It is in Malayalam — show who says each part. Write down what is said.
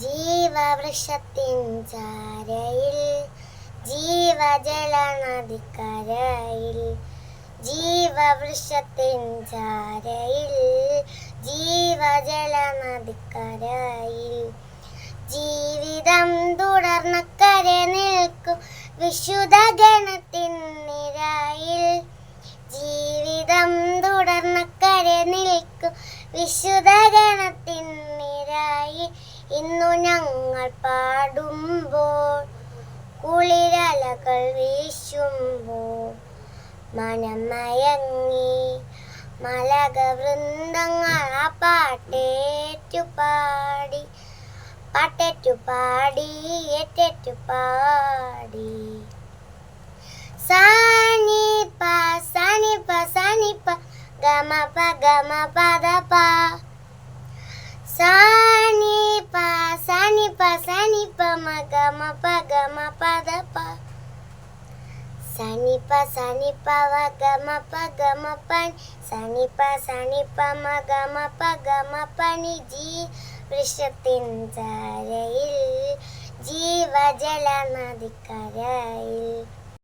Speaker 1: ജീവവൃക്ഷത്തിൻ ചാരയിൽ ജീവജല നദിക്കരയിൽ ജീവവൃക്ഷത്തിൻ ചാരയിൽ ജീവജല നദിക്കരയിൽ ജീവിതം തുടർന്നക്കരെ നിൽക്കും വിശുദ്ധ ഗണത്തിൻ നിരയിൽ ജീവിതം തുടർന്നക്കരെ നിൽക്കും വിശുദ്ധ ഗണത്തിൻ നിരയിൽ ഇന്നു ഞങ്ങൾ പാടുമ്പോൾ കുളിരലകൾ വീശുമ്പോൾ മനമയങ്ങി മലകവൃന്ദങ്ങൾ ആ പാട്ടേറ്റുപാടി ഏറ്റേറ്റുപാടി സാനിപ സാനിപ സാനിപ ഗമപ ഗമപദപ സാനിപ സാനിപ സാനിപ മഗമപ ഗമപദപ സനിപ സനിപ വഗമപ ഗമപനി സനിപ സനിപ മഗമപ ഗമപനി വൃക്ഷത്തിൻ ചാരയിൽ ജീവജല നദിക്കരയിൽ